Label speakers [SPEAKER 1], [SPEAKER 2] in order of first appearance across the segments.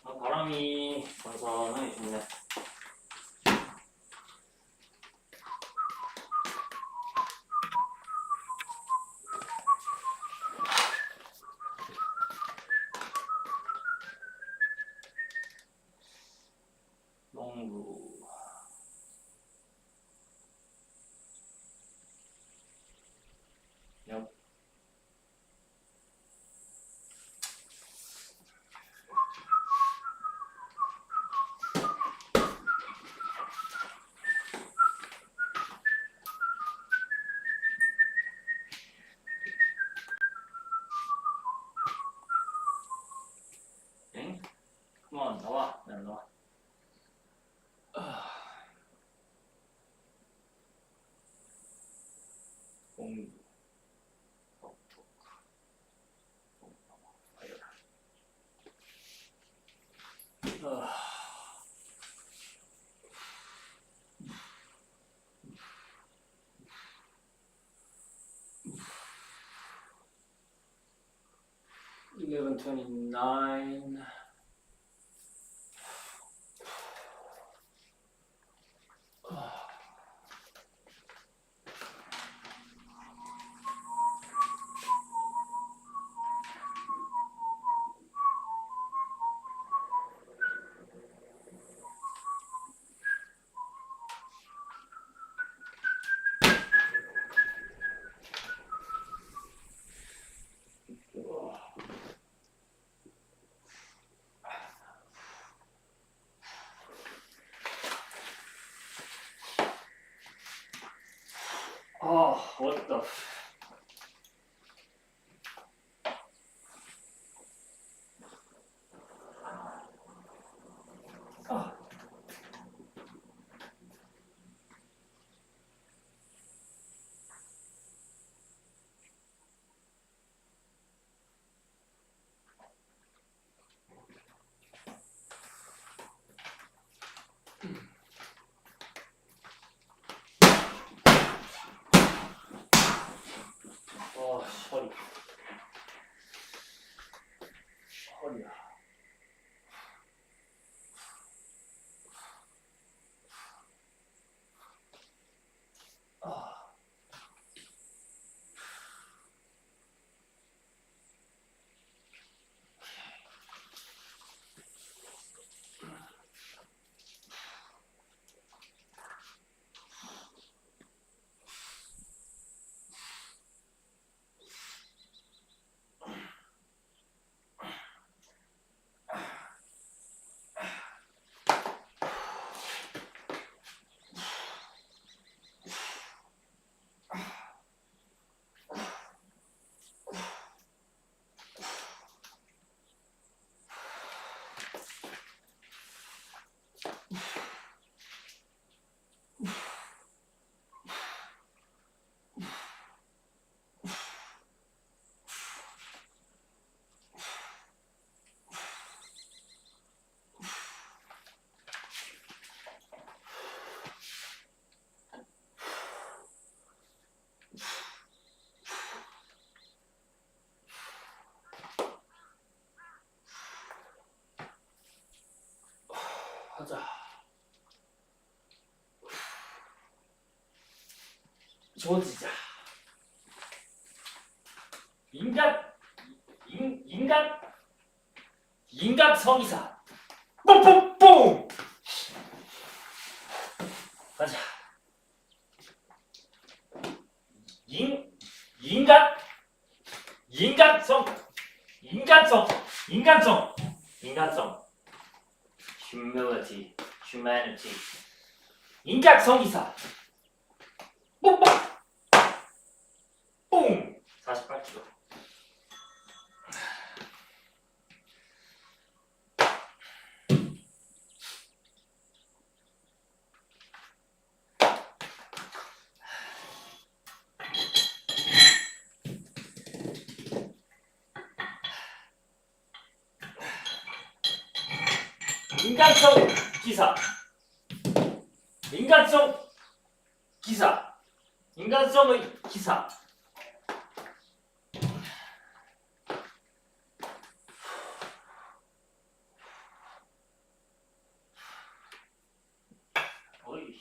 [SPEAKER 1] 바람이 선선하게 좋네. 롱루 엽. 엥? 컴온 나와. 난 나와. 공부 (11:29) what the 허리야. 하자. 조지자. 인간 성이사. 뽕뽕뽕. 가자. 인간성. humanity. 인간성 이사. 뽕뽕. 뽕. 48kg. 인간성 기사. 인간성 기사. 인간성의 기사. 어이,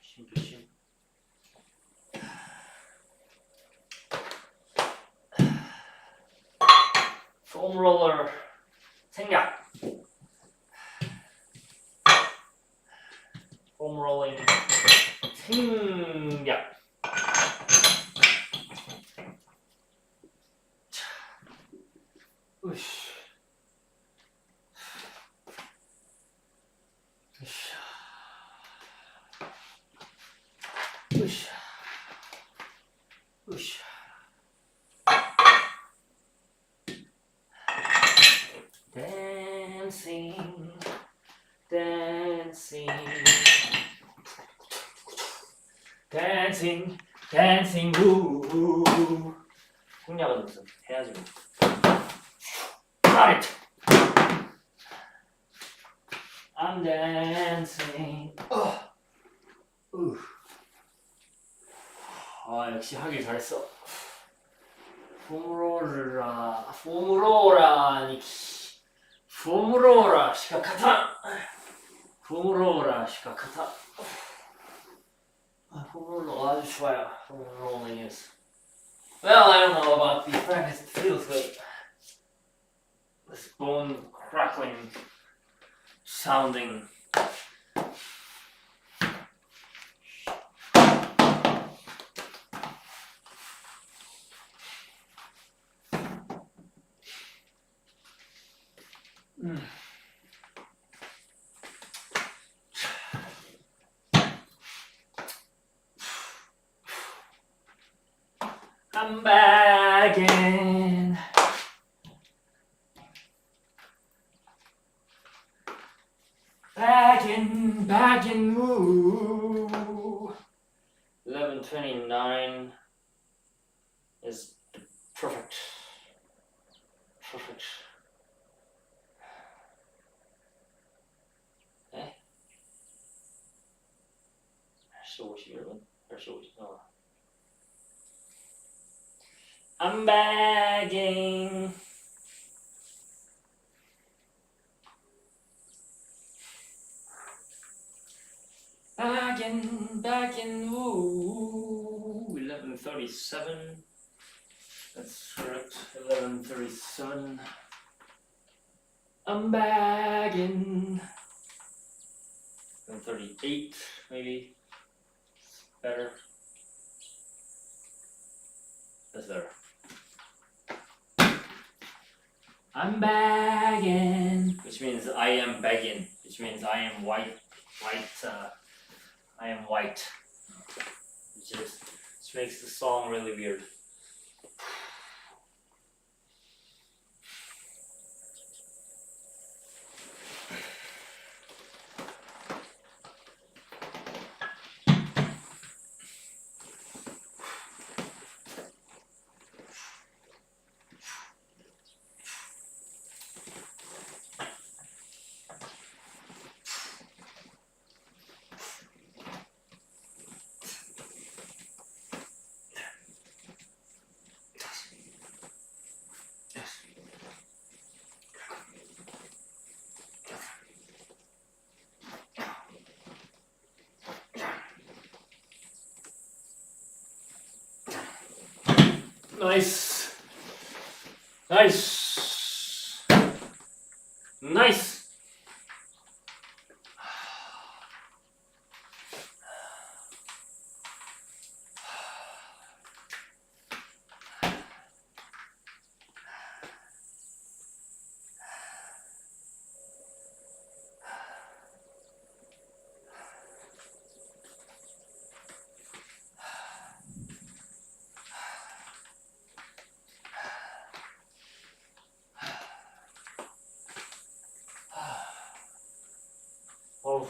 [SPEAKER 1] 조심. 폼롤러 생략. 폼롤링 생략. 자, 으쌰. 으쌰. 으쌰. Dancing, dancing, dancing, dancing, woo. 공략은 무슨 해야지. Right. I'm dancing. 아 역시 하길 잘했어. 폼롤라 시카카타. 폼롤러 아주 좋아요. 폼롤링 is. Well, I don't know about the practice. It feels good. This bone crackling sounding. I'm back in. Back in, woo. 11:29 is perfect. 네? 8시 51분? 8시 50분? I'm bagging. Bagging, ooh. 11:37. That's correct. 11:37. I'm bagging. 11:38, maybe. Better. That's better. I'm bagging, which means I am begging, which means I am white, I am white, which makes the song really weird. Nice. Oh.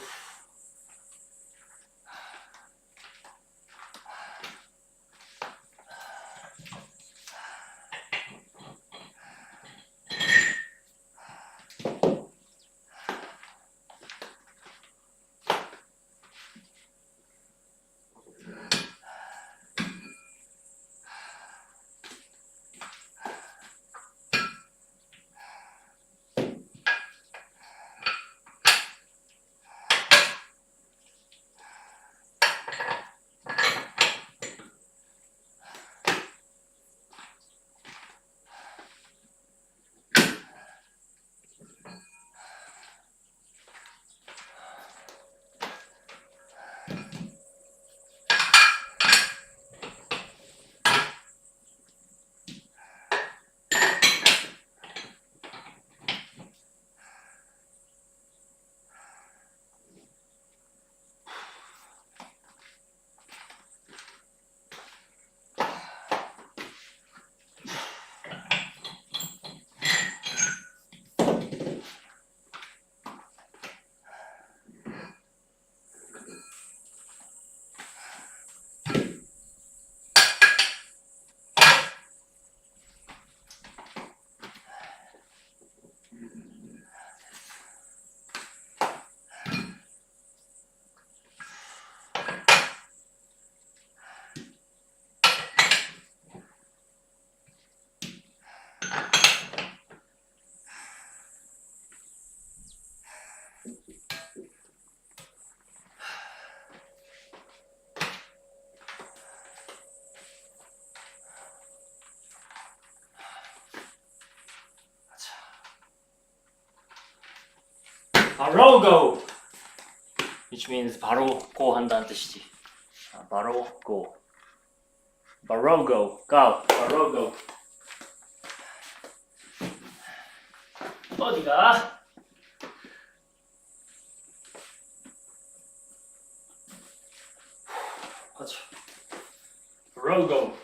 [SPEAKER 1] 바로 go, which means 바로 go 한다는 뜻이지. 바로 go, 바로 go, 바로 go. 어디가? 가자. 바로 go.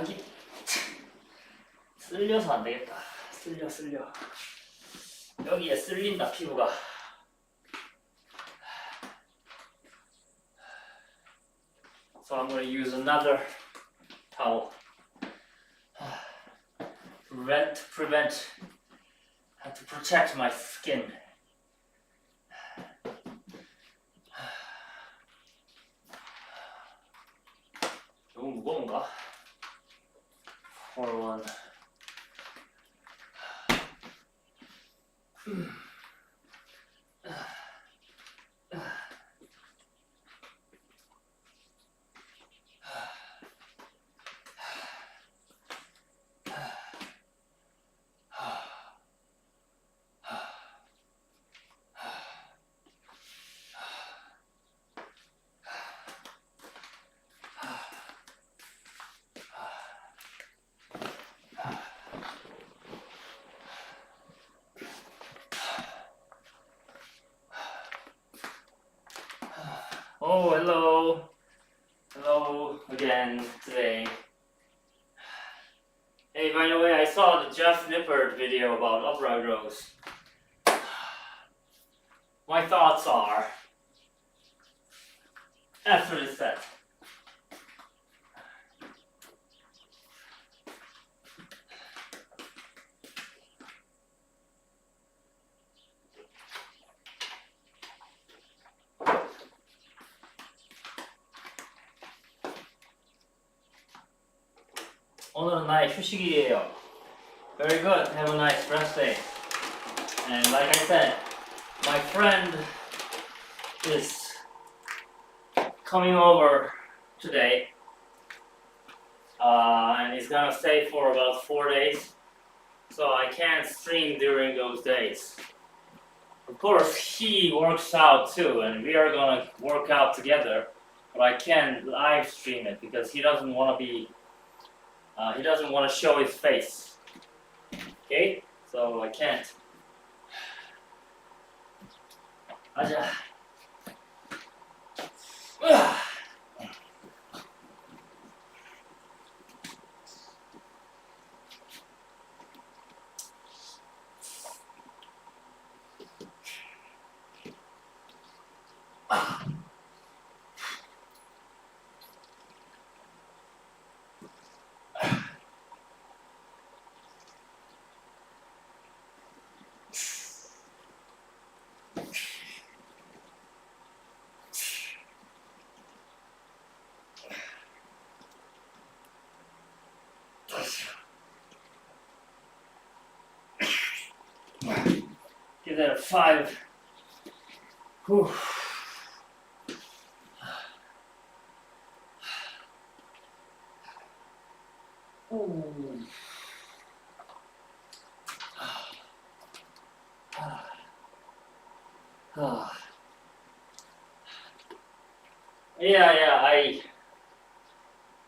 [SPEAKER 1] 이게 쓸려서 안 되겠다. 쓸려. 여기에 쓸린다 피부가. So I'm going to use another towel. To protect my skin. 너무 무거운가? For one. Oh, hello again today. Hey, by the way, I saw the Jeff Nippard video about upright rows. My thoughts are, after this set, 오늘은 나의 휴식일이에요. Very good. Have a nice rest day. And like I said, my friend is coming over today, and he's gonna stay for about 4 days. So I can't stream during those days. Of course, he works out too, and we are gonna work out together. But I can't live stream it because he doesn't want to be. He doesn't want to show his face. Okay? So I can't. 가자. Give that a 5. Whew. Ooh. Yeah, I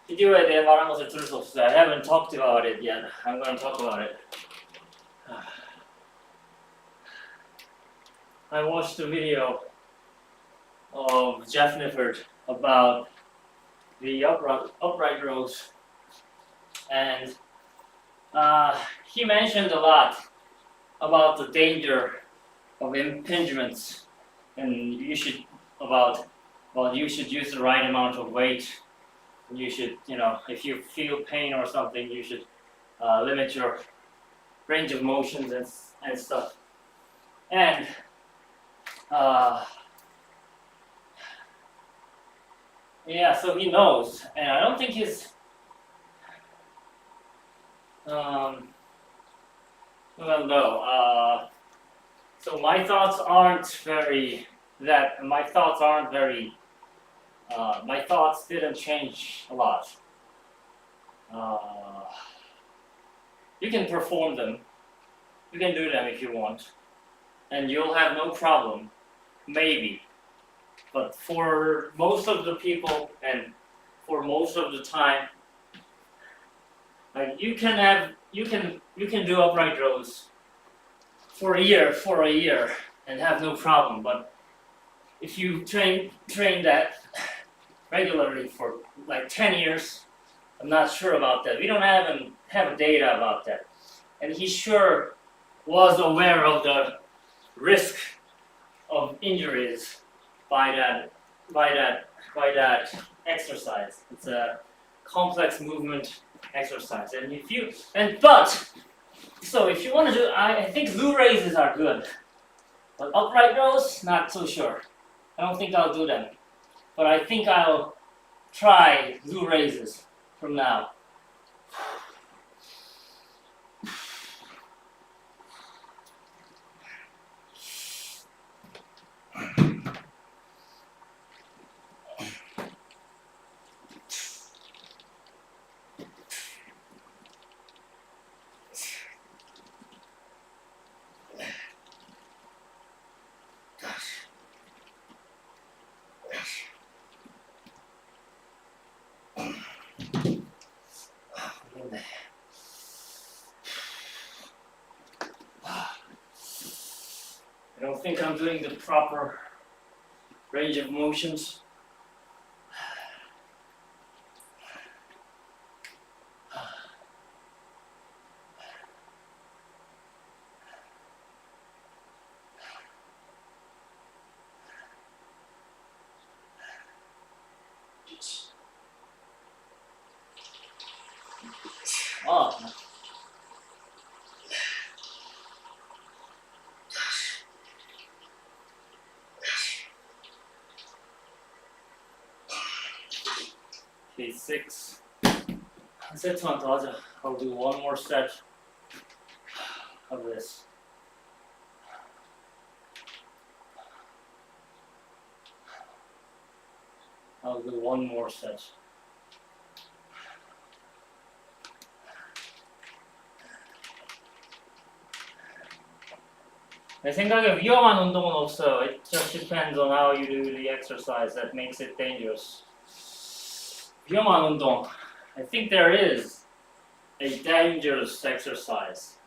[SPEAKER 1] 비디오에 대해 말한 것을 들을 수 없어요. I haven't talked about it yet. I'm going to talk about it. I watched a video of Jeff Nippard about the upright rows, and he mentioned a lot about the danger of impingements, and you should use the right amount of weight. You should, if you feel pain or something, you should limit your range of motions and stuff. And Yeah, so he knows, and I don't think he's. Well, no. So my thoughts aren't very. My thoughts aren't very. My thoughts didn't change a lot. You can perform them. You can do them if you want, and you'll have no problem. Maybe. But for most of the people and for most of the time, like you can do upright rows for a year and have no problem. But if you train that regularly for like 10 years, I'm not sure about that. We don't have data about that. And he sure was aware of the risk of injuries by that exercise. It's a complex movement exercise, and if you want to do, I think glute raises are good, but upright rows, not so sure. I don't think I'll do them, but I think I'll try glute raises from now. I don't think I'm doing the proper range of motions. Oh. Okay, 6. 세트만 더 하자. I'll do one more set of this. I'll do one more set. 내 생각에 위험한 운동은 없어요. It just depends on how you do the exercise that makes it dangerous. 위험한 운동. I think there is a dangerous exercise.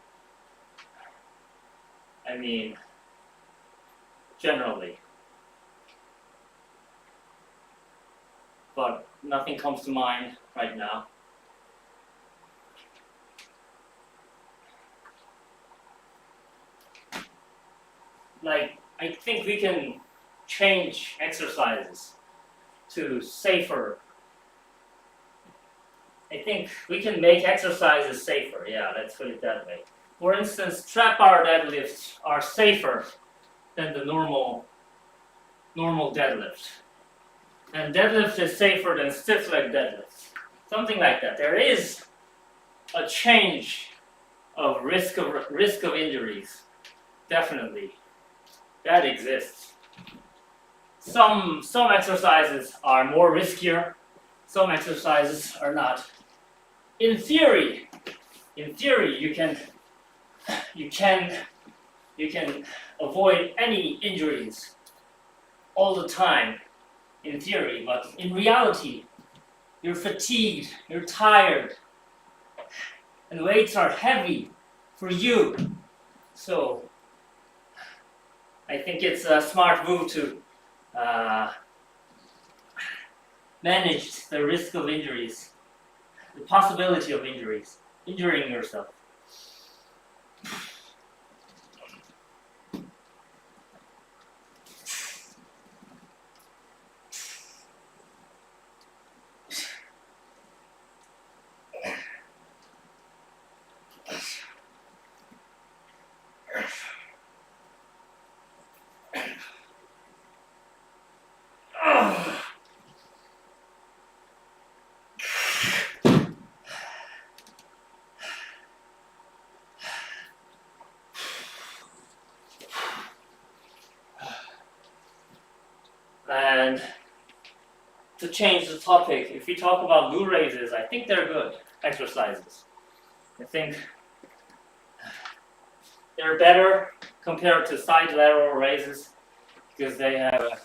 [SPEAKER 1] I mean, generally. But nothing comes to mind right now. Like, I think we can change exercises to safer. I think we can make exercises safer. Yeah, let's put it that way. For instance, trap bar deadlifts are safer than the normal deadlift. And deadlift is safer than stiff leg deadlift. Something like that. There is a change of risk of injuries. Definitely. That exists. Some exercises are more riskier, some exercises are not. In theory, you can avoid any injuries all the time, in theory, but in reality, you're fatigued, you're tired, and weights are heavy for you. So I think it's a smart move to manage the risk of injuries, the possibility of injuring yourself. change the topic, if we talk about glute raises, I think they're good exercises. I think they're better compared to side lateral raises because they have a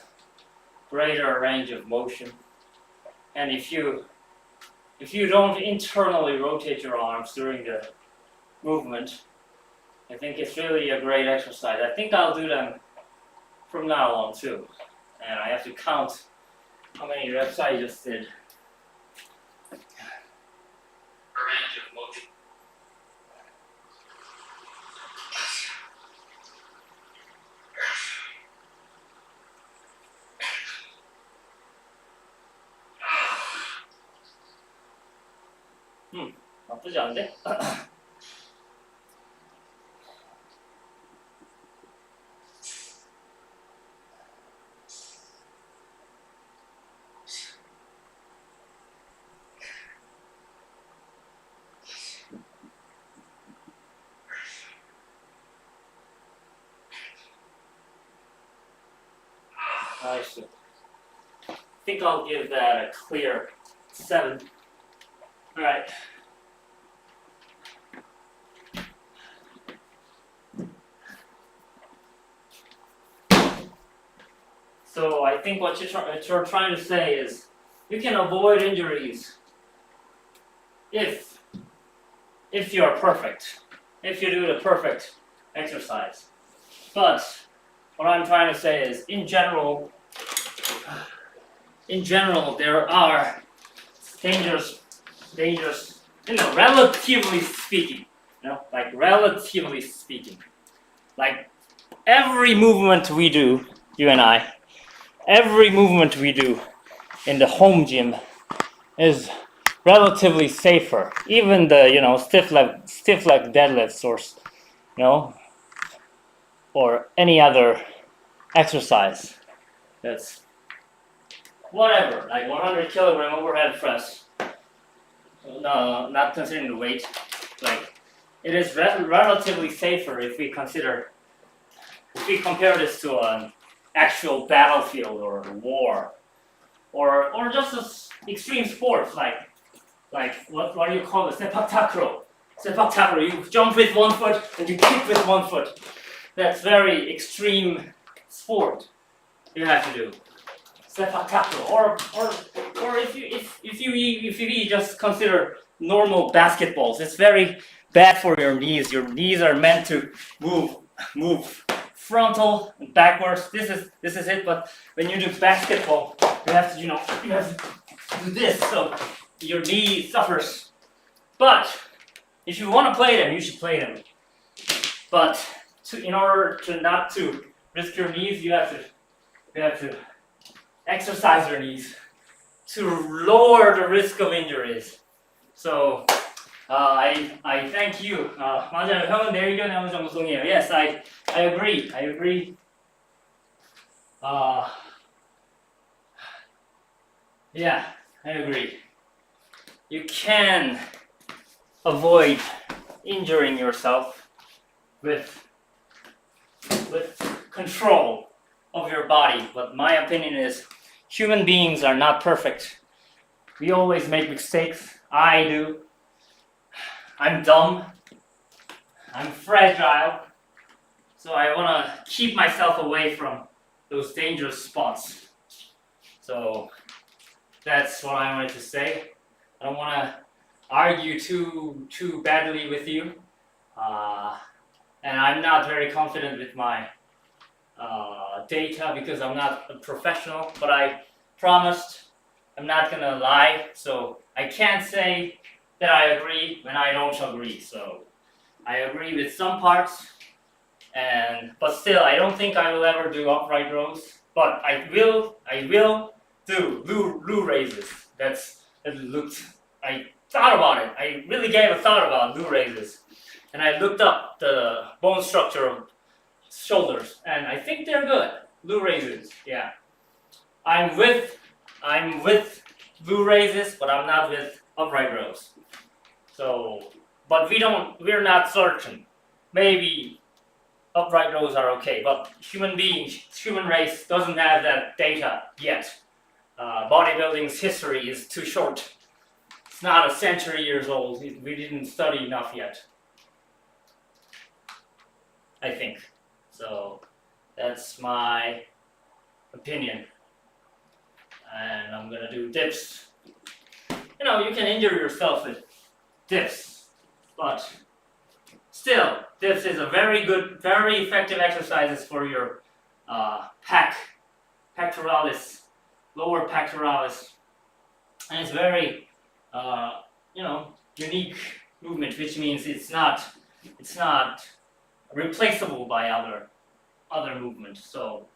[SPEAKER 1] greater range of motion. And if you don't internally rotate your arms during the movement, I think it's really a great exercise. I think I'll do them from now on too. And I have to count how many reps I just did. A range of motion. 나쁘지 않은데? Nice. I think I'll give that a clear 7. All right. So I think what you're trying to say is you can avoid injuries if you're perfect, if you do the perfect exercise. But what I'm trying to say is, in general, there are dangerous, relatively speaking, like every movement we do, you and I, every movement we do in the home gym is relatively safer. Even the stiff leg deadlifts or any other exercise that's whatever, like 100 kilogram overhead press. No, not considering the weight. Like it is relatively safer if we compare this to an actual battlefield or war, or just extreme sports like what do you call it? Sepak takraw. You jump with one foot and you kick with one foot. That's very extreme sport you have to do. Sepak takraw. Or if you just consider normal basketballs, it's very bad for your knees. Your knees are meant to move frontal and backwards. This is it. But when you do basketball, you have to do this, so your knee suffers. But if you want to play them, you should play them. But in order to not to risk your knees, you have to exercise your knees to lower the risk of injuries. So I thank you. 맞아요. 형은 내 의견에 어느 정도 동의해요. Yes, I agree. Yeah, I agree. You can avoid injuring yourself with control of your body, but my opinion is human beings are not perfect. We always make mistakes. I do. I'm dumb. I'm fragile. So I want to keep myself away from those dangerous spots. So that's what I wanted to say. I don't want to argue too badly with you. And I'm not very confident with my data because I'm not a professional, but I promised I'm not going to lie. So I can't say that I agree when I don't agree. So I agree with some parts, but still I don't think I will ever do upright rows. But I will do glute raises. I thought about it. I really gave a thought about glute raises, and I looked up the bone structure of shoulders, and I think they're good. Glute raises, yeah. I'm with glute raises, but I'm not with upright rows. So, but we're not certain. Maybe upright rows are okay, but human race doesn't have that data yet. bodybuilding's history is too short. It's not a century years old. We didn't study enough yet, I think. So that's my opinion. And I'm gonna do dips. You know, you can injure yourself with dips, but still, dips is a very good, very effective exercises for your pectoralis, lower pectoralis, and it's very, you know, unique movement, which means it's not replaceable by other movements. So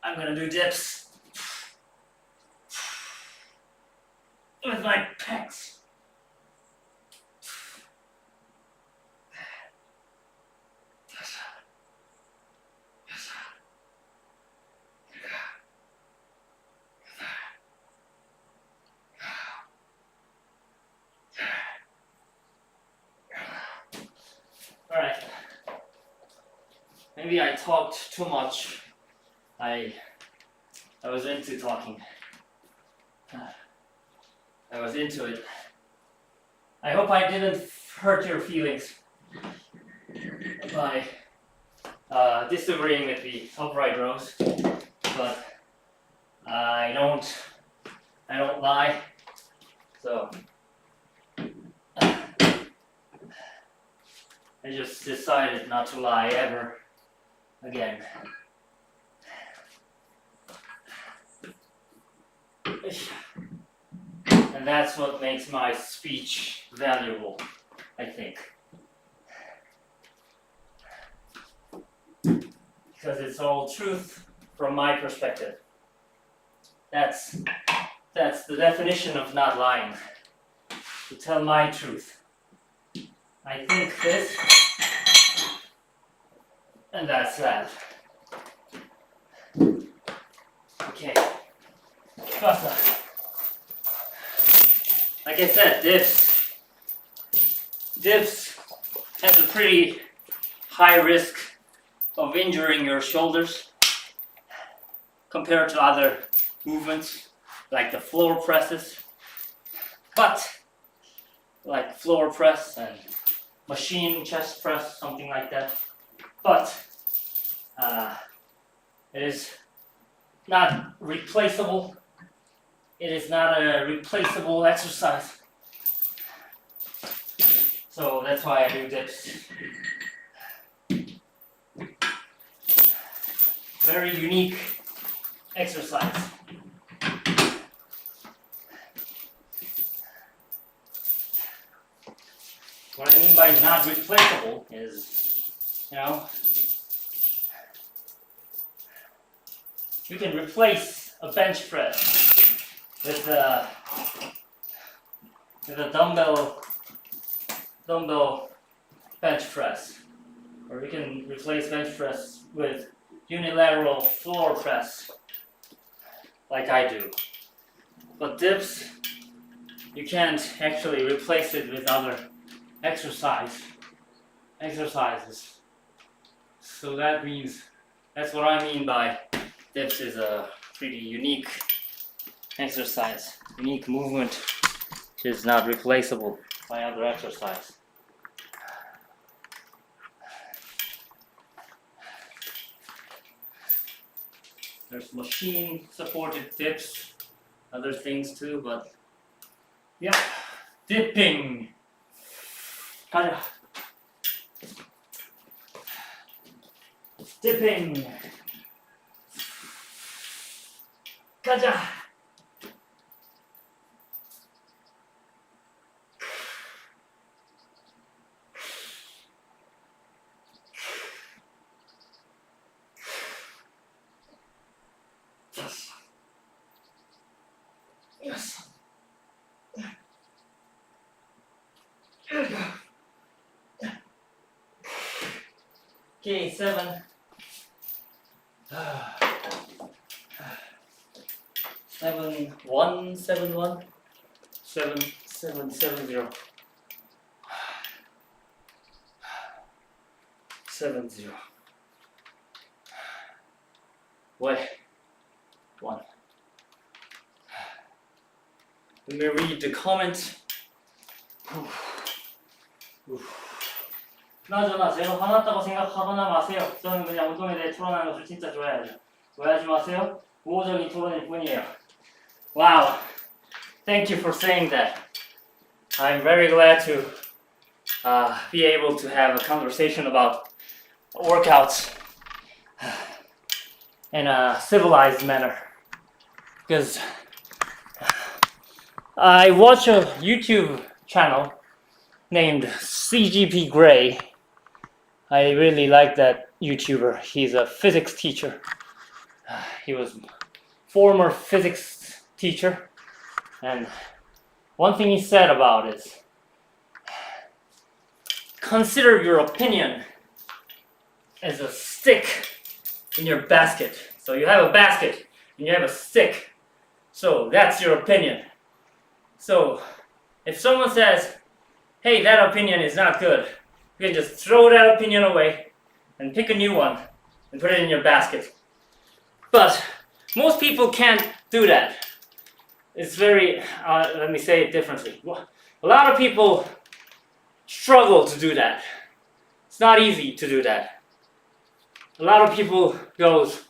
[SPEAKER 1] I'm gonna do dips with my pecs. Alright. Maybe I talked too much. I was into talking. I was into it. I hope I didn't hurt your feelings by disagreeing with the upright rows, but I don't lie, so I just decided not to lie ever again. And that's what makes my speech valuable, I think. Because it's all truth from my perspective. That's the definition of not lying. To tell my truth. I think this, and that's that. Okay. Kasa. Like I said, dips has a pretty high risk of injuring your shoulders compared to other movements like the floor presses. But like floor press and machine chest press, something like that. But it is not replaceable. It is not a replaceable exercise. So that's why I do dips. Very unique exercise. What I mean by not replaceable is, you know, you can replace a bench press with a dumbbell bench press, or you can replace bench press with unilateral floor press, like I do. But dips, you can't actually replace it with other exercises. So that means, that's what I mean by dips is a pretty unique exercise, unique movement, which is not replaceable by other exercise. There's machine supported dips, other things too, but yeah, dipping. 가자. Dipping. 가자. Yes. Okay, 7. 7 1 7 1 7 7 7 0 7 0. Wait. 1 Let me read the comment. 그나저나 제가 화났다고 생각하거나 마세요. 저는 그냥 운동에 대해 토론하는 것을 진짜 좋아해요. 오해하지 마세요. 우호적인 토론일 뿐이에요. Wow. Thank you for saying that. I'm very glad to be able to have a conversation about workouts in a civilized manner. Because I watch a YouTube channel named CGP Grey. I really like that YouTuber. He's a physics teacher. He was former physics teacher, and one thing he said about it is, consider your opinion as a stick in your basket. So you have a basket and you have a stick. So that's your opinion. So if someone says, hey, that opinion is not good, you can just throw that opinion away and pick a new one and put it in your basket. But most people can't do that. It's very, let me say it differently. A lot of people struggle to do that. It's not easy to do that. A lot of people goes,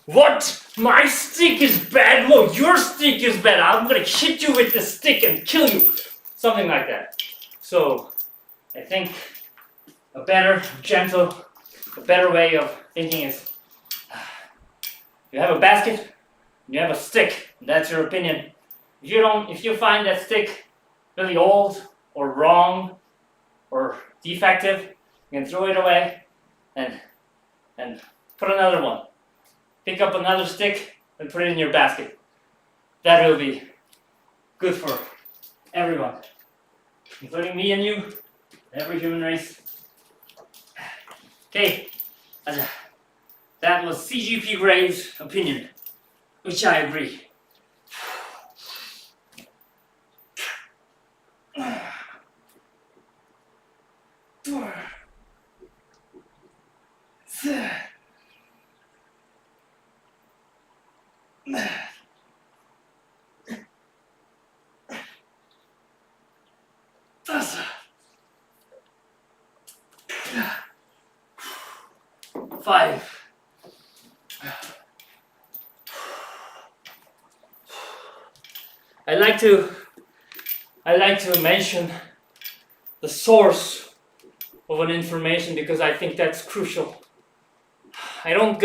[SPEAKER 1] what? My stick is bad? Well, your stick is bad. I'm gonna hit you with the stick and kill you. Something like that. So, I think a better, gentle, a better way of thinking is, you have a basket, you have a stick, that's your opinion. If you find that stick really old or wrong or defective, you can throw it away and put another one. Pick up another stick and put it in your basket. That will be good for everyone, including me and you, every human race. Okay, that was CGP Gray's opinion, which I agree. Five. I like to mention the source of an information because I think that's crucial. I don't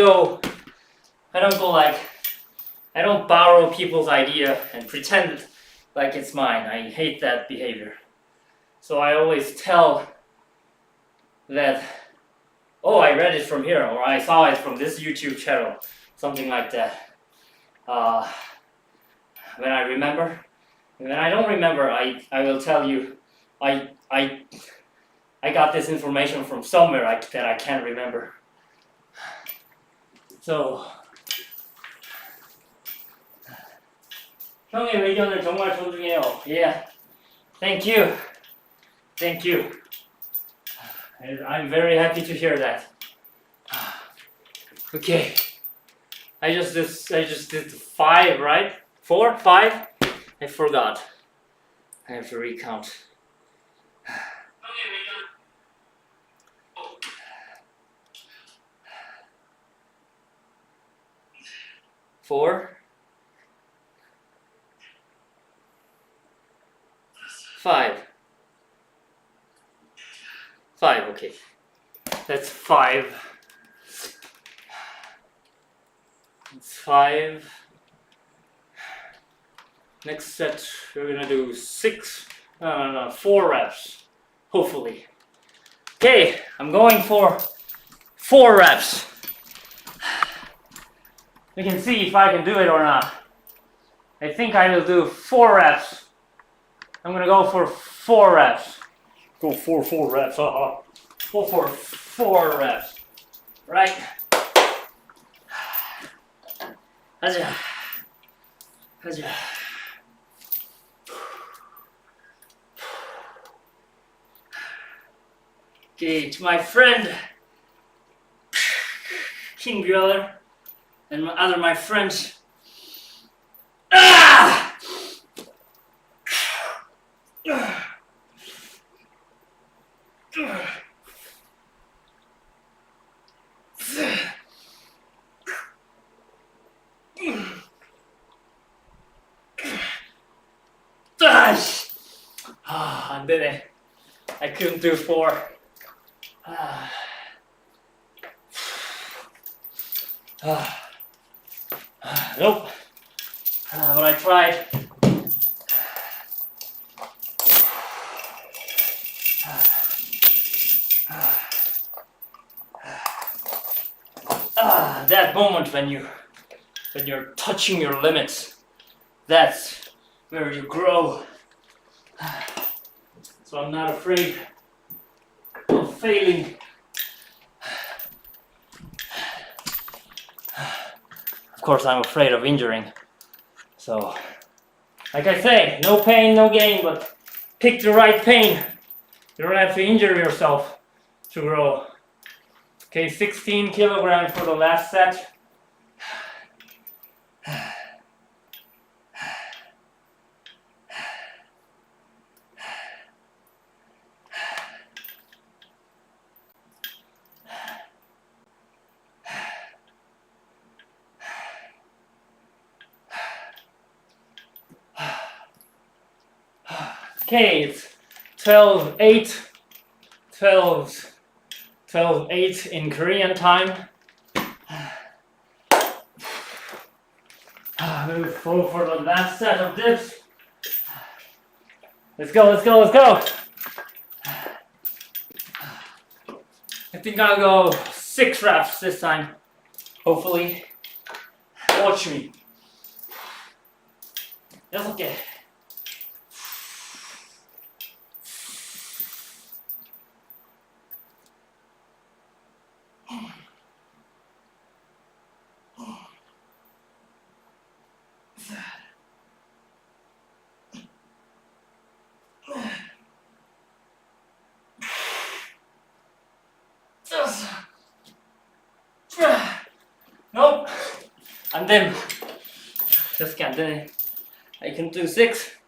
[SPEAKER 1] borrow people's idea and pretend like it's mine. I hate that behavior. So I always tell that, oh, I read it from here, or I saw it from this YouTube channel, something like that. When I remember, and when I don't remember, I will tell you, I got this information from somewhere that I can't remember. So, 형의 의견을 정말 존중해요. Yeah, thank you. I'm very happy to hear that. Okay, I just did 5, right? 4, 5? I forgot. I have to recount. 4, 5. 5, okay. That's 5. It's 5. Next set, we're gonna do 4 reps, hopefully. Okay, I'm going for 4 reps. We can see if I can do it or not. I think I will do 4 reps. I'm gonna go for 4 reps. Go for 4 reps, Go for 4 reps. Right? 하자. Okay, to my friend King Bueller and my friends. 안 되네. I couldn't do 4. Nope. But I tried. That moment when you're touching your limits, that's where you grow. So I'm not afraid of failing. Of course, I'm afraid of injuring. So, like I say, no pain, no gain, but pick the right pain. You don't have to injure yourself to grow. Okay, 16 kilograms for the last set. Okay, it's 12:08. 12:08 in Korean time. Move forward for the last set of dips. Let's go, let's go, let's go. I think I'll go 6 reps this time. Hopefully. Watch me. 6개. Nope. 안 됨. 6개 안 되네. I can do 6.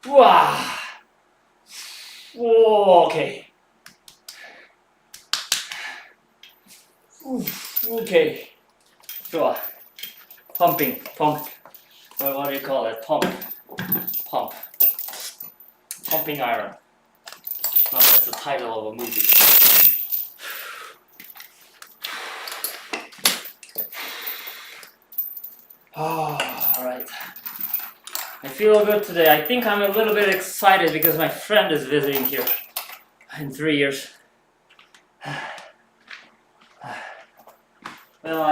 [SPEAKER 1] 우와. 오, 오케이. 오케이. 좋아. Pumping. What do you call it? Pump. Pumping iron. That's the title of a movie. Alright. I feel good today. I think I'm a little bit excited because my friend is visiting here in 3 years. Well,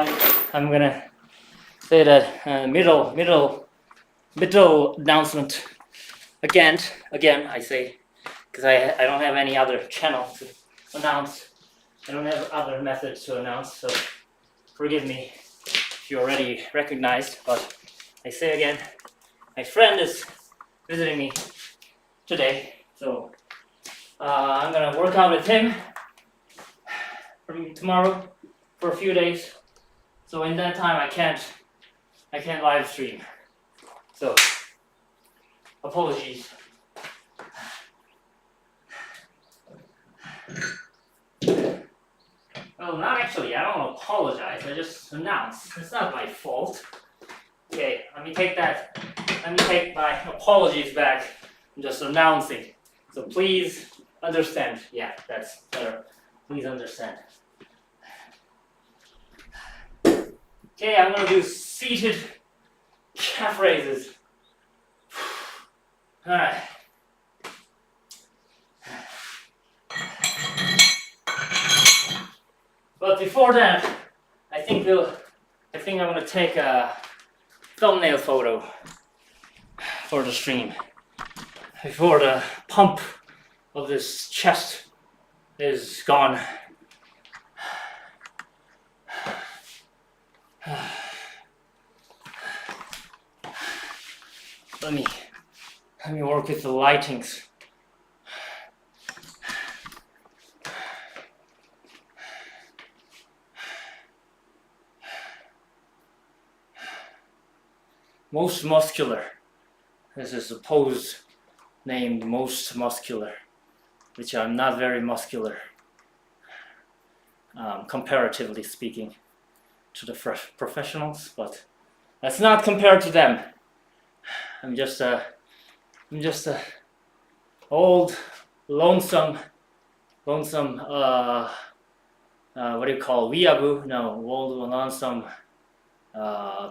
[SPEAKER 1] I'm gonna say that middle announcement again. I say because I don't have any other channel to announce. I don't have other methods to announce, so forgive me if you already recognized. But I say again, my friend is visiting me today, so I'm gonna work out with him from tomorrow for a few days. So in that time I can't live stream. So apologies. Well, not actually. I don't apologize. I just announce. It's not my fault. Okay, let me take my apologies back. I'm just announcing. So please understand. Yeah, that's better. Please understand. Okay, I'm gonna do seated calf raises. Alright. But before that, I think I'm gonna take a thumbnail photo for the stream before the pump of this chest is gone. Let me work with the lightings. Most muscular. This is a pose named most muscular, which I'm not very muscular, comparatively speaking, to the professionals, but let's not compare to them. I'm just a old lonesome what do you call weeaboo? No, old lonesome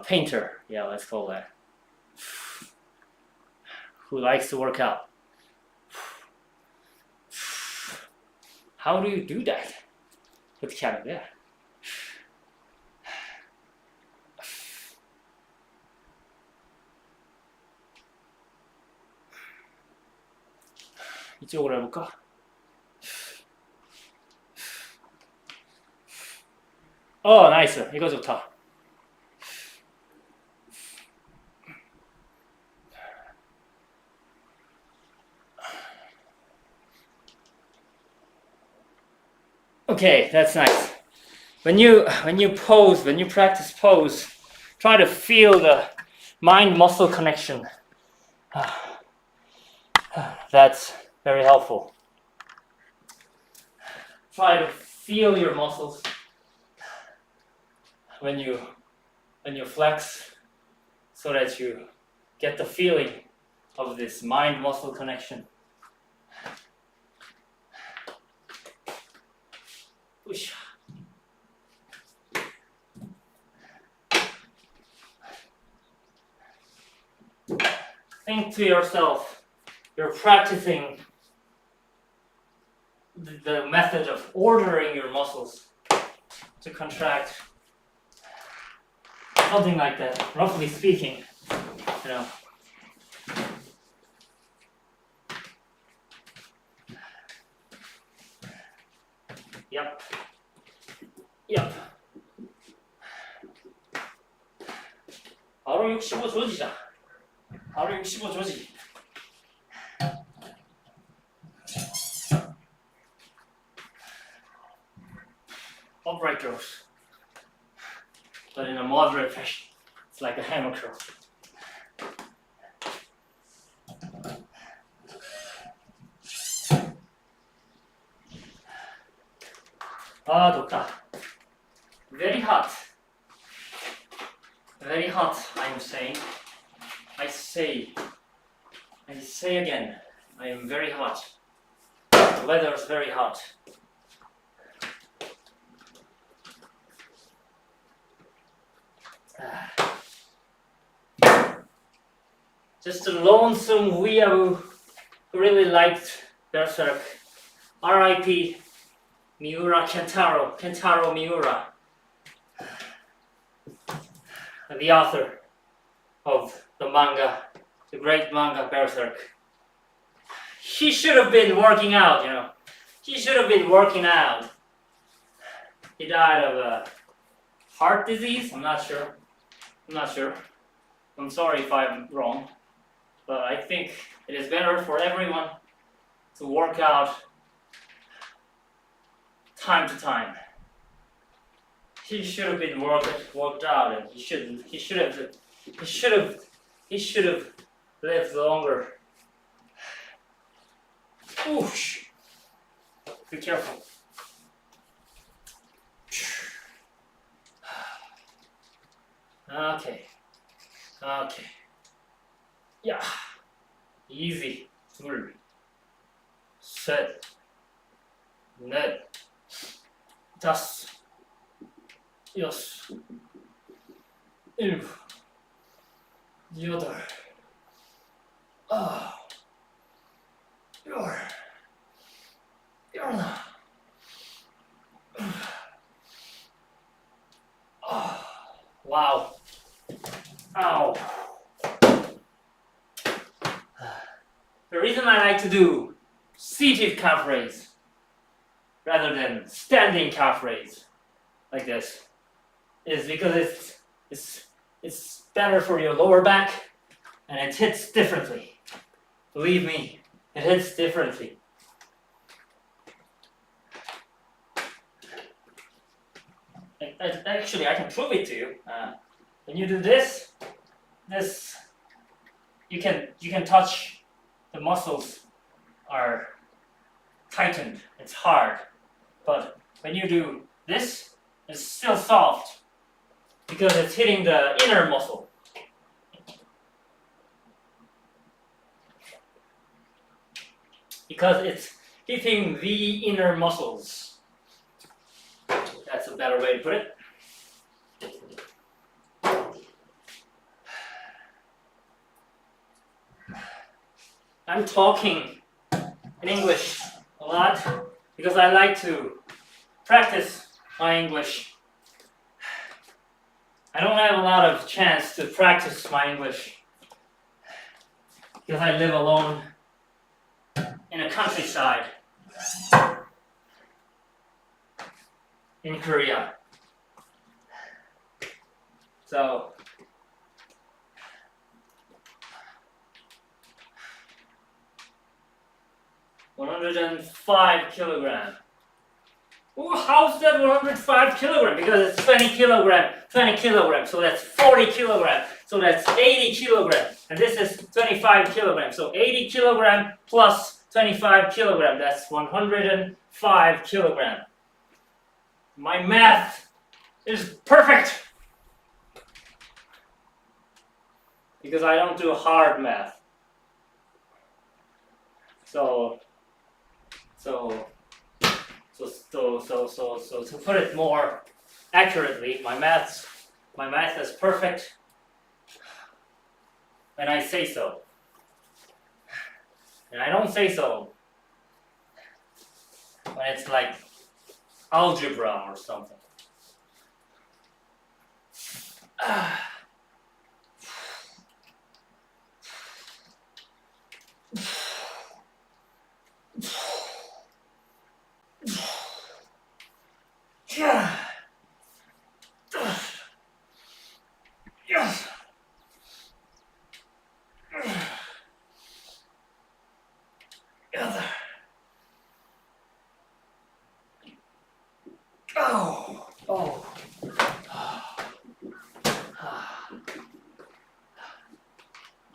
[SPEAKER 1] painter. Yeah, let's call that. Who likes to work out. How do you do that? 어떻게 하는 거야? 이쪽으로 해볼까? 나이스. 이거 좋다. Okay, that's nice. When you practice pose, try to feel the mind-muscle connection. That's very helpful. Try to feel your muscles when you flex, so that you get the feeling of this mind-muscle connection. Push. Think to yourself, you're practicing the method of ordering your muscles to contract. Something like that, roughly speaking, you know. Yep. 바로 65 조지자. 바로 65 조지. Upright curls, but in a moderate fashion. It's like a hammer curl. 좋다. Very hot. Very hot, I'm saying. I say again, I am very hot. The weather is very hot. Just a lonesome weeaboo who really liked Berserk. R.I.P. Kentaro Miura, the author of the manga, the great manga Berserk. He should have been working out, you know. He should have been working out. He died of heart disease. I'm not sure. I'm sorry if I'm wrong, but I think it is better for everyone to work out time to time. He should have been worked out, and he should have lived longer. Oosh. Be careful. Okay. Yeah. Easy. 둘, 셋, 넷, 다섯, 여섯, 일곱, 여덟, 아홉, 열, 열하나. Wow. Ow. The reason I like to do seated calf raise rather than standing calf raise like this is because it's better for your lower back and it hits differently. Believe me, it hits differently. Actually, I can prove it to you. When you do this, you can touch the muscles are tightened. It's hard, but when you do this, it's still soft because it's hitting the inner muscle. because it's hitting the inner muscles. That's a better way to put it. I'm talking in English a lot because I like to practice my English. I don't have a lot of chance to practice my English because I live alone in a countryside in Korea. So 105 kilogram. Oh, how's that 105 kilogram? Because it's 20 kilogram, 20 kilogram, so that's 40 kilogram, so that's 80 kilogram, and this is 25 kilogram, so 80 kilogram plus 25 kilogram, that's 105 kilogram. My math is perfect because I don't do hard math. So to put it more accurately, my math is perfect when I say so. And I don't say so when it's like algebra or something.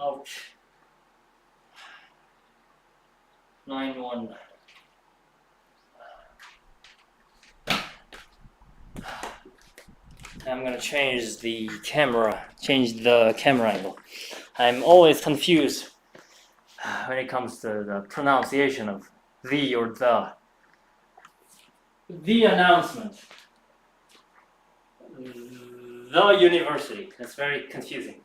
[SPEAKER 1] Ouch. 9-1. I'm gonna change the camera angle. I'm always confused when it comes to the pronunciation of the or the. The announcement. The university. That's very confusing.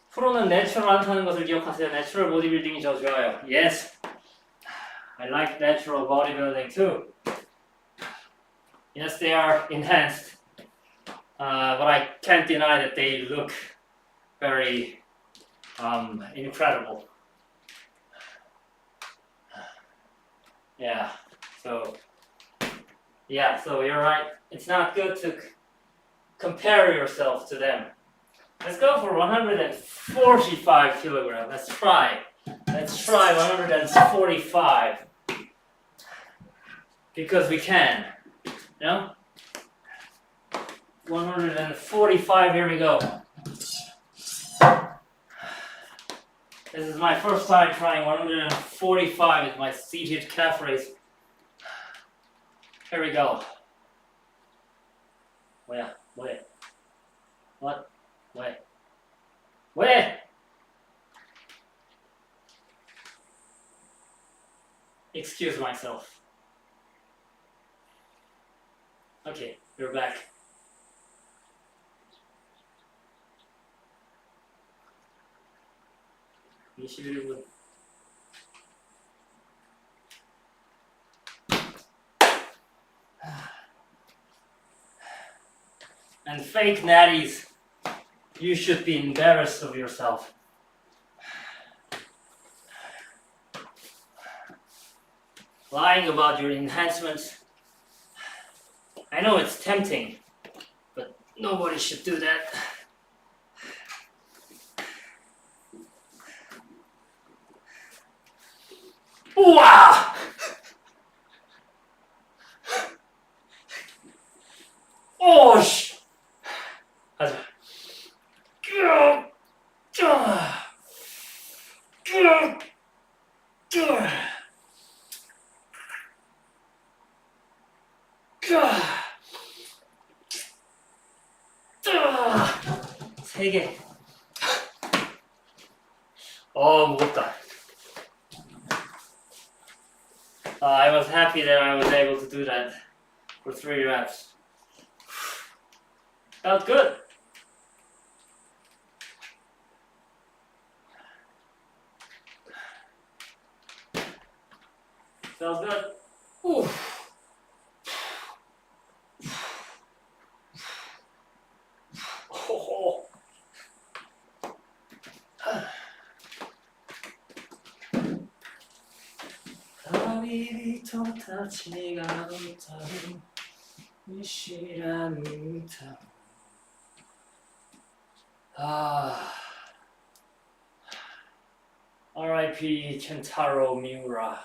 [SPEAKER 1] 프로는 내추럴 안 타는 것을 기억하세요. 내추럴 보디빌딩이 더 좋아요. Yes. I like natural bodybuilding too. Yes, they are enhanced. But I can't deny that they look very incredible. Yeah, so you're right. It's not good to compare yourself to them. Let's go for 145 kilogram. Let's try 145. Because we can. You know? 145, here we go. This is my first time trying 145 with my seated calf raise. Here we go. Where? What? Where? Excuse myself. Okay, we're back. And fake natties, you should be embarrassed of yourself. Lying about your enhancements. I know it's tempting, but nobody should do that. Wow! Oh, 하자. 세 개. 무겁다. I was happy that I was able to do that for 3 reps. Felt good. Felt good. Ooh. Oh. R.I.P. Kentaro Miura.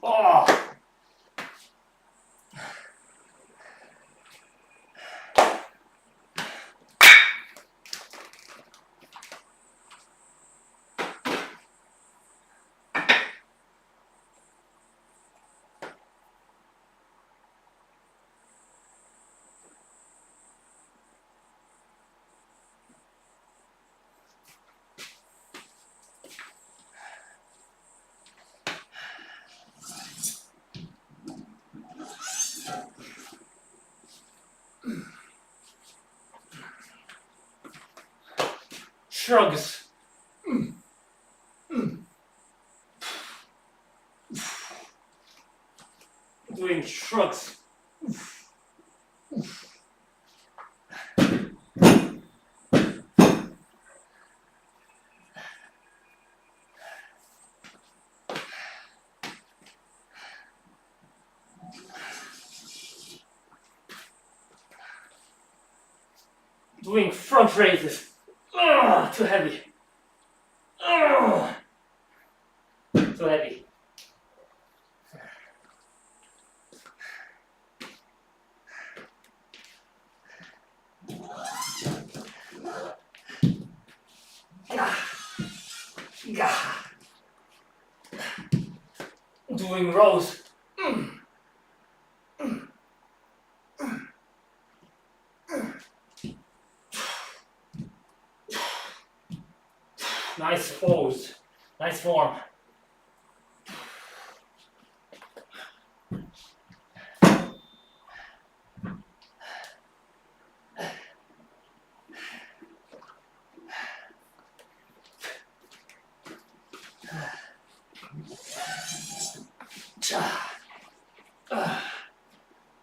[SPEAKER 1] Oh. Shrugs. Doing shrugs. Doing front raises. Too heavy. Too heavy. Doing rows. Nice pose, nice form.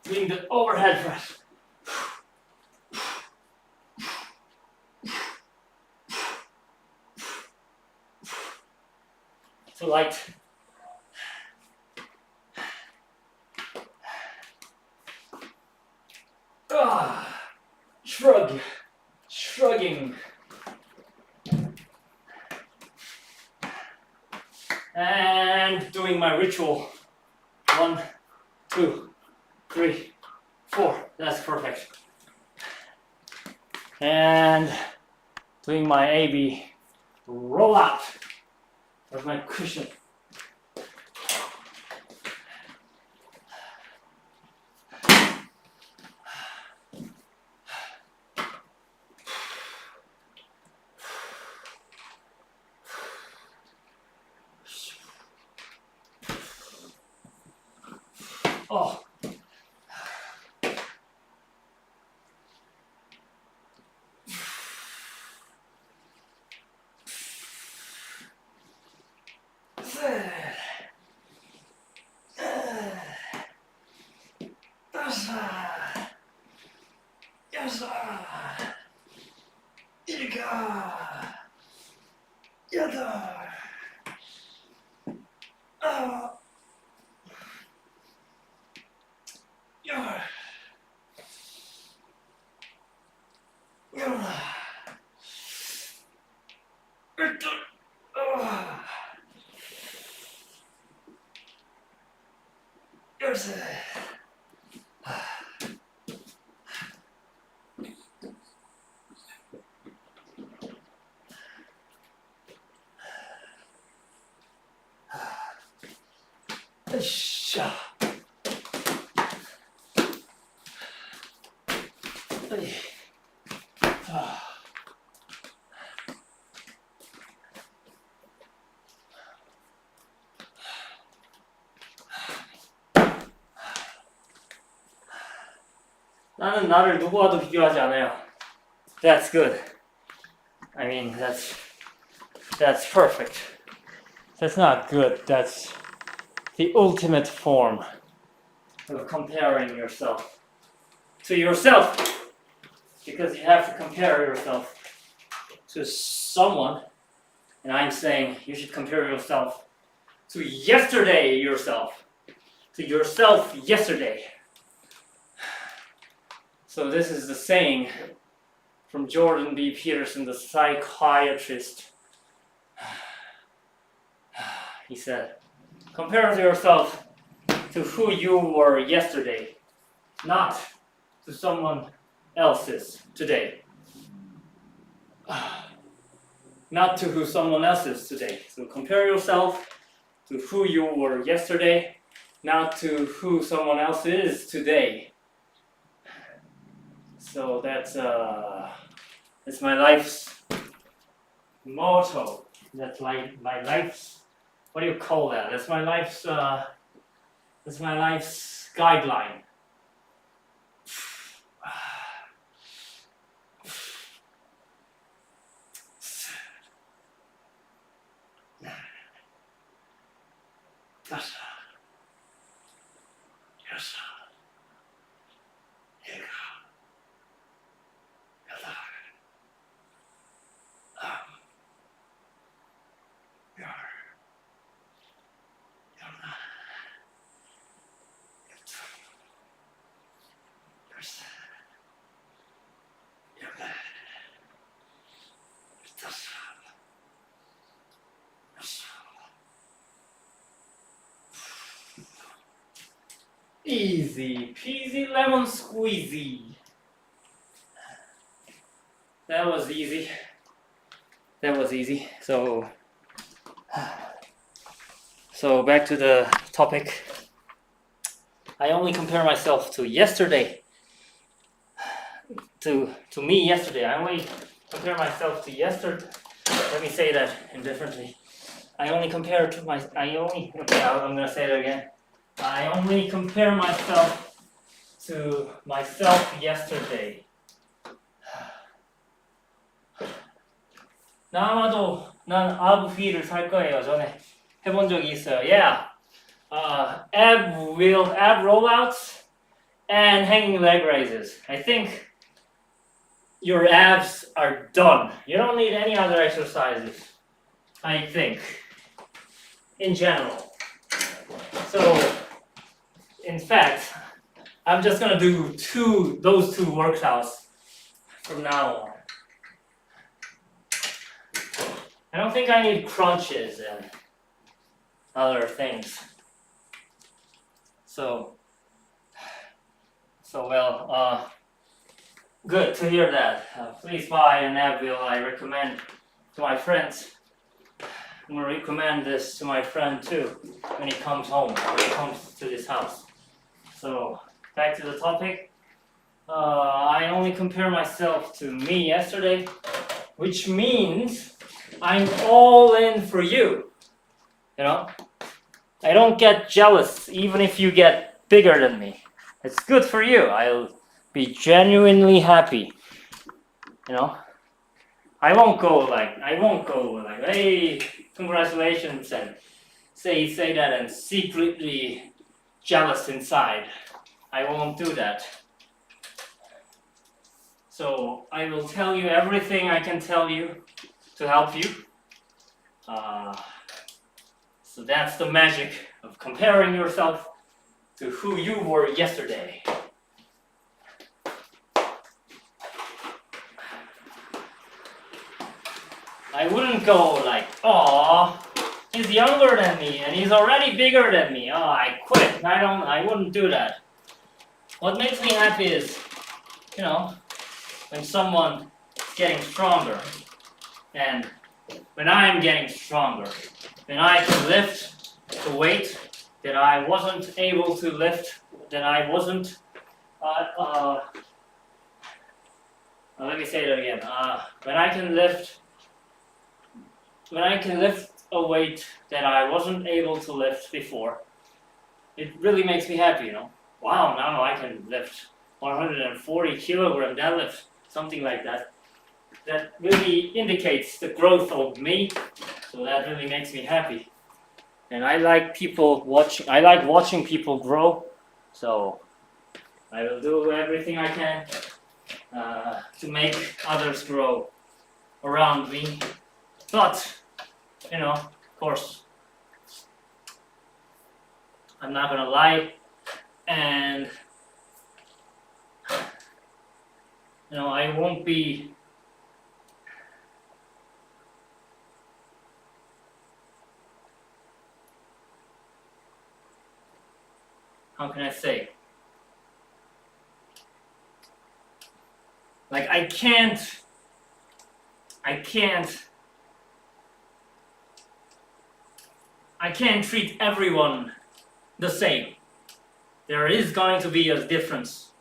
[SPEAKER 1] Doing the overhead press. Too light. Shrug. Shrugging. And doing my ritual. 1, 2, 3, 4. That's perfect. And doing my AB roll out. That's my cushion. Oh. 나는 나를 누구와도 비교하지 않아요. That's good. I mean, that's perfect. That's not good. That's the ultimate form of comparing yourself to yourself. Because you have to compare yourself to someone. And I'm saying you should compare yourself to yesterday yourself. To yourself yesterday. So this is the saying from Jordan B. Peterson, the psychiatrist. He said, compare yourself to who you were yesterday, not to someone else's today. Not to who someone else is today. So compare yourself to who you were yesterday, not to who someone else is today. So that's my life's motto. That's like my life's, what do you call that? That's my life's guideline. Easy peasy lemon squeezy. That was easy. So back to the topic. I only compare myself to yesterday. To me yesterday. I only compare myself to yesterday. Let me say that indifferently. I'm gonna say it again. I only compare myself to myself yesterday. 아마도 난 ab wheel을 살 거예요. 전에 해본 적이 있어요. Yeah. Ab rollouts and hanging leg raises. I think your abs are done. You don't need any other exercises. I think. In general. So, in fact, I'm just gonna do those two workouts from now on. I don't think I need crunches and other things. So well, good to hear that. Please buy an ab wheel. I recommend to my friends. I'm gonna recommend this to my friend too when he comes home, when he comes to this house. So back to the topic. I only compare myself to me yesterday, which means I'm all in for you. You know, I don't get jealous even if you get bigger than me. It's good for you. I'll be genuinely happy. You know, I won't go like, hey, congratulations, and say that and secretly jealous inside. I won't do that. So I will tell you everything I can tell you to help you. So that's the magic of comparing yourself to who you were yesterday. I wouldn't go like, oh, he's younger than me and he's already bigger than me. Oh, I quit. I wouldn't do that. What makes me happy is, you know, when someone is getting stronger and when I'm getting stronger, when I can lift the weight that I wasn't able to lift, that I wasn't let me say that again. When I can lift a weight that I wasn't able to lift before, it really makes me happy, you know. Wow, now I can lift 140 kilogram deadlift, something like that. That really indicates the growth of me, so that really makes me happy. And I like watching people grow, so I will do everything I can to make others grow around me. But, you know, of course, I'm not gonna lie, and you know, I won't be how can I say? Like I can't treat everyone the same. There is going to be a difference.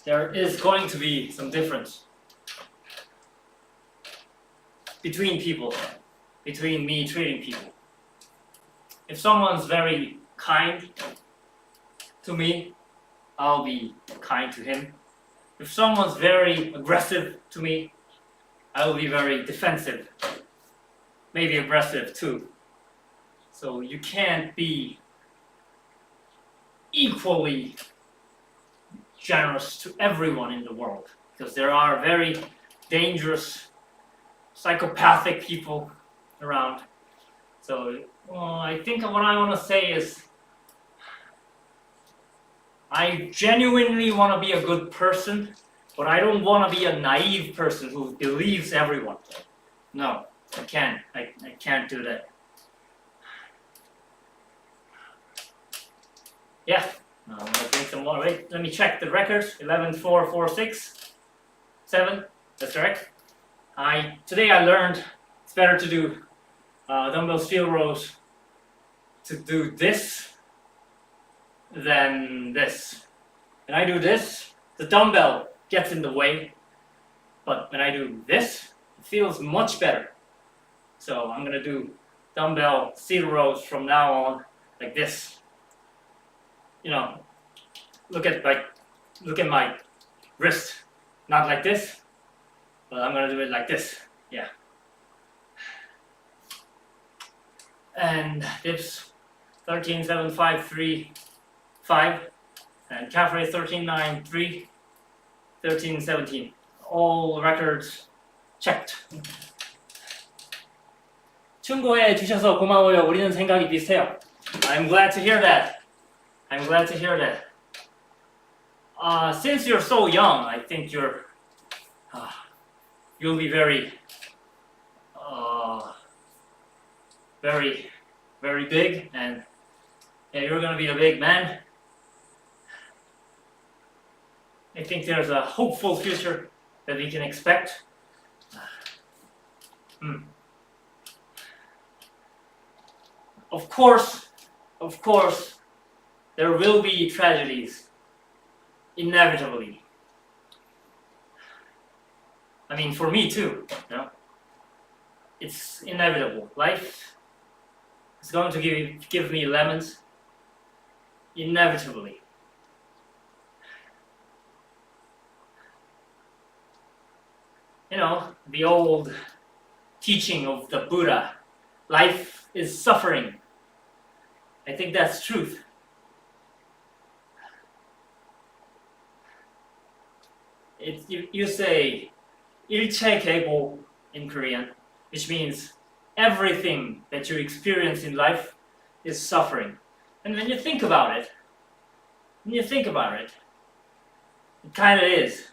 [SPEAKER 1] There is going to be some difference between people, between me treating people. If someone's very kind to me, I'll be kind to him. If someone's very aggressive to me, I will be very defensive, maybe aggressive too. So you can't be equally generous to everyone in the world, because there are very dangerous, psychopathic people around. So I think what I want to say is I genuinely want to be a good person, but I don't want to be a naive person who believes everyone. No, I can't. I can't do that. Yeah, I'm gonna drink some water. Wait, let me check the records. 11.446, 7. That's correct. Today I learned it's better to do dumbbell steel rows to do this than this. When I do this, the dumbbell gets in the way, but when I do this, it feels much better. So I'm gonna do dumbbell steel rows from now on like this. You know, look at my wrist, not like this, but I'm gonna do it like this. Yeah. And dips 13.753.5, and calf raise 13.93, 13.17. All records checked. 충고해 주셔서 고마워요. 우리는 생각이 비슷해요. I'm glad to hear that. I'm glad to hear that. Since you're so young, I think you'll be very big, and yeah, you're gonna be a big man. I think there's a hopeful future that we can expect. Of course, there will be tragedies, inevitably. I mean, for me too, you know? It's inevitable. Life is going to give me lemons, inevitably. You know, the old teaching of the Buddha, life is suffering. I think that's truth. You say 일체계고 in Korean, which means everything that you experience in life is suffering. And when you think about it, it kind of is.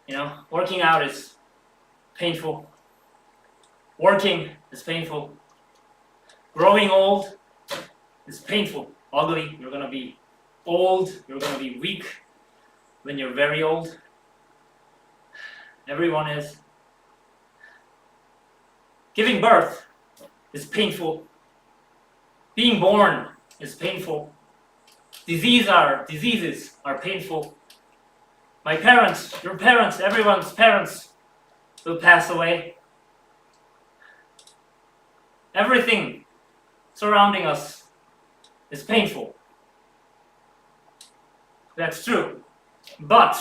[SPEAKER 1] You know, working out is painful. Working is painful. Growing old is painful, ugly. You're gonna be old, you're gonna be weak when you're very old. Everyone is. Giving birth is painful. Being born is painful. Diseases are painful. My parents, your parents, everyone's parents will pass away. Everything surrounding us is painful. That's true. But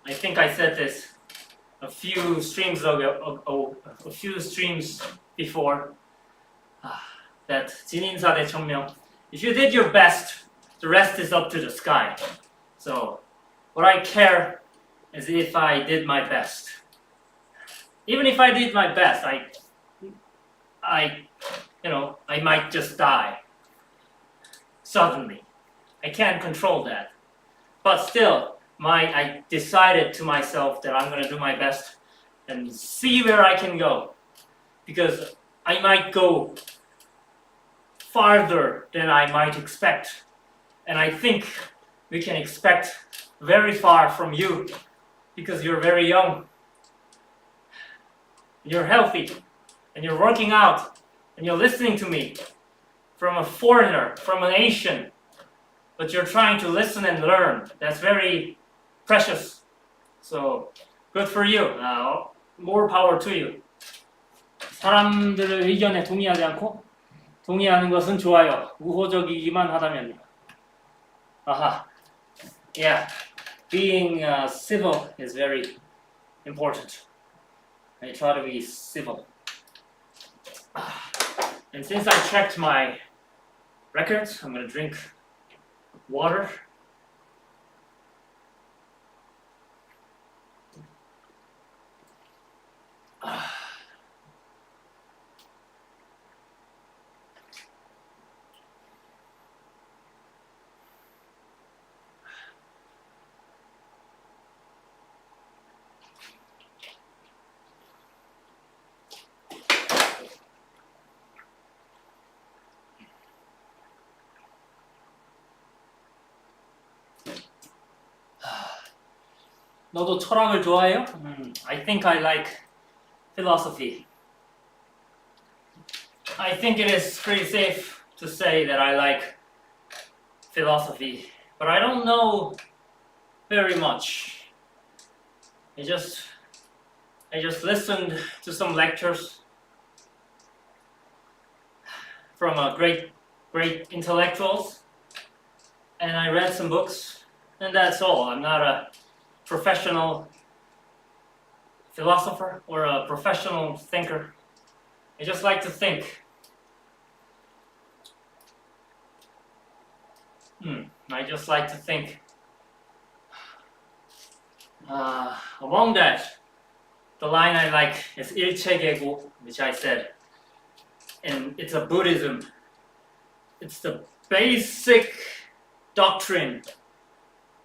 [SPEAKER 1] I think I said this a few streams before. That 진인사 대 청명. If you did your best, the rest is up to the sky. So what I care is if I did my best. Even if I did my best, I might just die suddenly. I can't control that. But still, I decided to myself that I'm gonna do my best and see where I can go. Because I might go farther than I might expect. And I think we can expect very far from you because you're very young. You're healthy and you're working out and you're listening to me from a foreigner, from an Asian, but you're trying to listen and learn. That's very precious. So good for you. More power to you. 사람들의 의견에 동의하지 않고 동의하는 것은 좋아요. 우호적이기만 하다면. Aha. Yeah. Being civil is very important. I try to be civil. And since I checked my records, I'm going to drink water. 너도 철학을 좋아해요? I think I like philosophy. I think it is pretty safe to say that I like philosophy, but I don't know very much. I just listened to some lectures from great intellectuals, and I read some books, and that's all. I'm not a professional philosopher or a professional thinker. I just like to think. I just like to think. Among that, the line I like is 일체계고, which I said, and it's a Buddhism. It's the basic doctrine.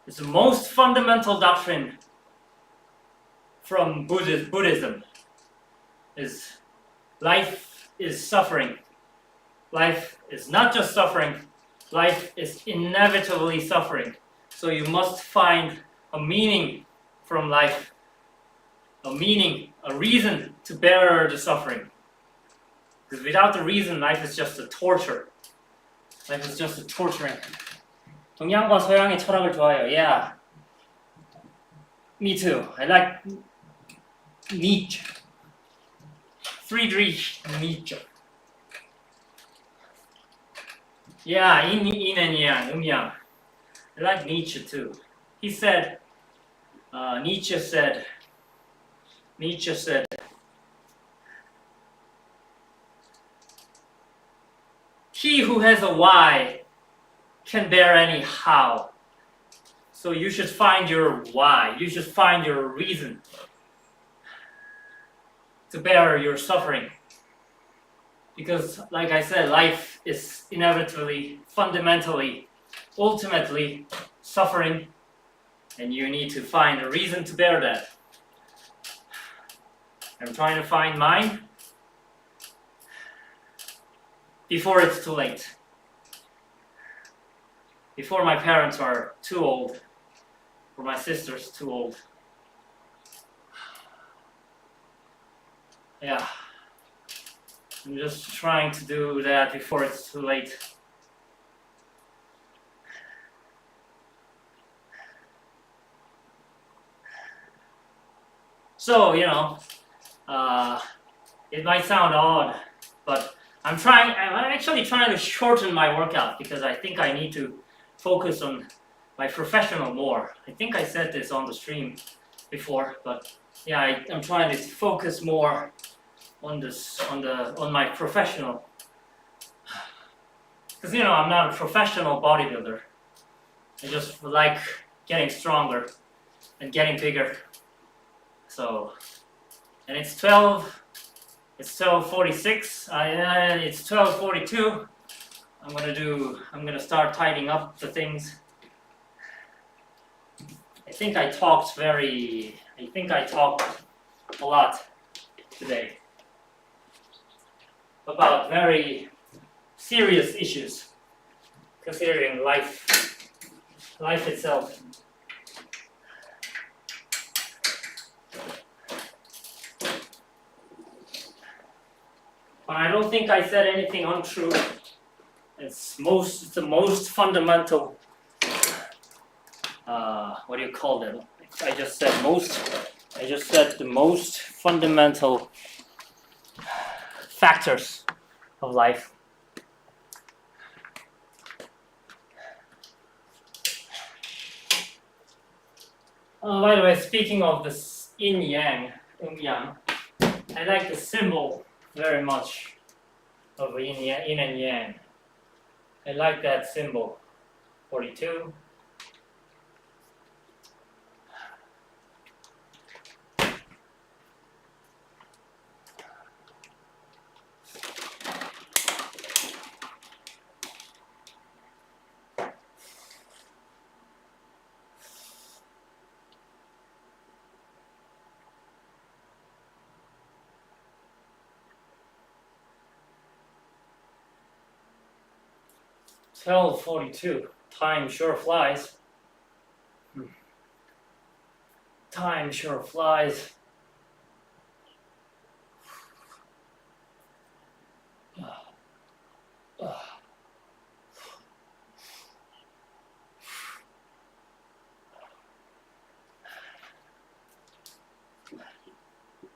[SPEAKER 1] It's the most fundamental doctrine from Buddhism. Is life is suffering. Life is not just suffering. Life is inevitably suffering. So you must find a meaning from life. A meaning, a reason to bear the suffering. Because without the reason, life is just a torture. Life is just a torturing. 동양과 서양의 철학을 좋아해요. Yeah. Me too. I like Nietzsche. Friedrich Nietzsche. Yeah, yin and yang. I like Nietzsche too. He said, Nietzsche said, he who has a why can bear any how. So you should find your why. You should find your reason to bear your suffering. Because, like I said, life is inevitably, fundamentally, ultimately suffering, and you need to find a reason to bear that. I'm trying to find mine before it's too late. Before my parents are too old, or my sister's too old. Yeah. I'm just trying to do that before it's too late. So, you know, it might sound odd, but I'm actually trying to shorten my workout because I think I need to focus on my professional more. I think I said this on the stream before, but yeah, I'm trying to focus more on my professional. Because, you know, I'm not a professional bodybuilder. I just like getting stronger and getting bigger. So, and it's 12:46. It's 12:42. I'm gonna start tidying up the things. I think I talked a lot today about very serious issues considering life itself. But I don't think I said anything untrue. It's the most fundamental. What do you call it? I just said the most fundamental factors of life. By the way, speaking of this yin yang, I like the symbol very much of yin and yang. I like that symbol. 42. $12:42. Time sure flies. Time sure flies.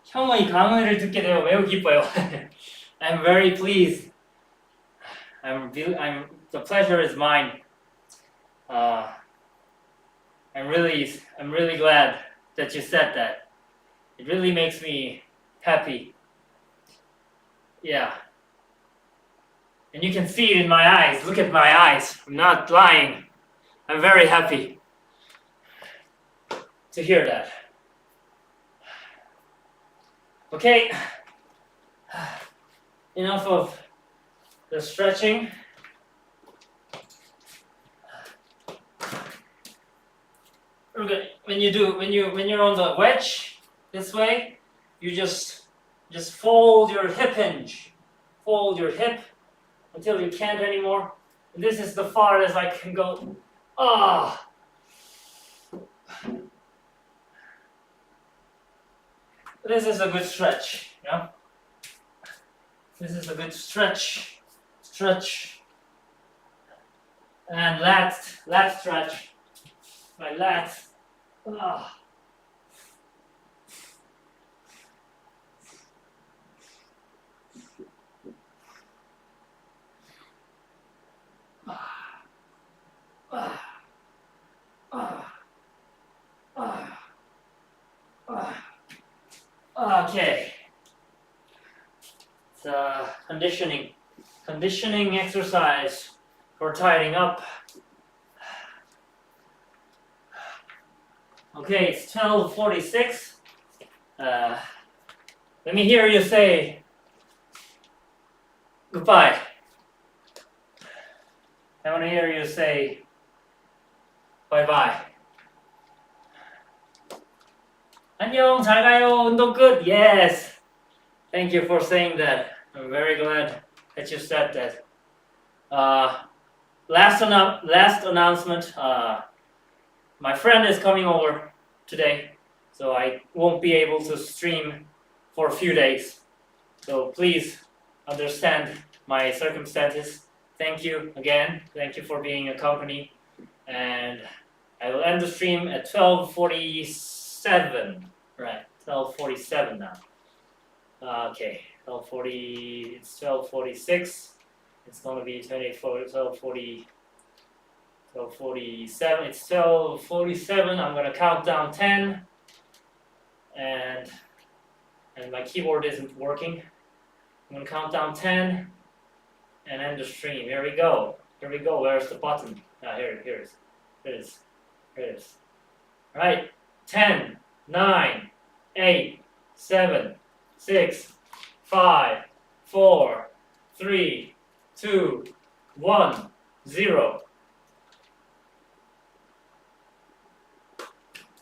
[SPEAKER 1] 형의 강의를 듣게 되어 매우 기뻐요. I'm very pleased. The pleasure is mine. I'm really glad that you said that. It really makes me happy. Yeah. And you can see it in my eyes. Look at my eyes. I'm not lying. I'm very happy to hear that. Okay. Enough of the stretching. Okay. When you're on the wedge this way, you just fold your hip hinge. Fold your hip until you can't anymore. And this is the farthest I can go. Ah. This is a good stretch, yeah? This is a good stretch. Stretch. And lat stretch. My lats. Ah. Okay. It's a conditioning exercise for tidying up. Okay, it's 12:46. Let me hear you say goodbye. I want to hear you say bye-bye. 안녕, 잘 가요, 운동 끝. Yes. Thank you for saying that. I'm very glad that you said that. Last announcement. My friend is coming over today, so I won't be able to stream for a few days. So please understand my circumstances. Thank you again. Thank you for being a company. And I will end the stream at 12:47. Right, 12:47 now. Okay, 12:40. It's 12:46. It's gonna be 12:40. 12:47. It's 12:47. I'm gonna count down 10, and my keyboard isn't working. I'm gonna count down 10, and end the stream. Here we go. Here we go. Where's the button? Here it is. Here it is. All right. 10, 9, 8, 7, 6, 5, 4, 3, 2, 1, 0.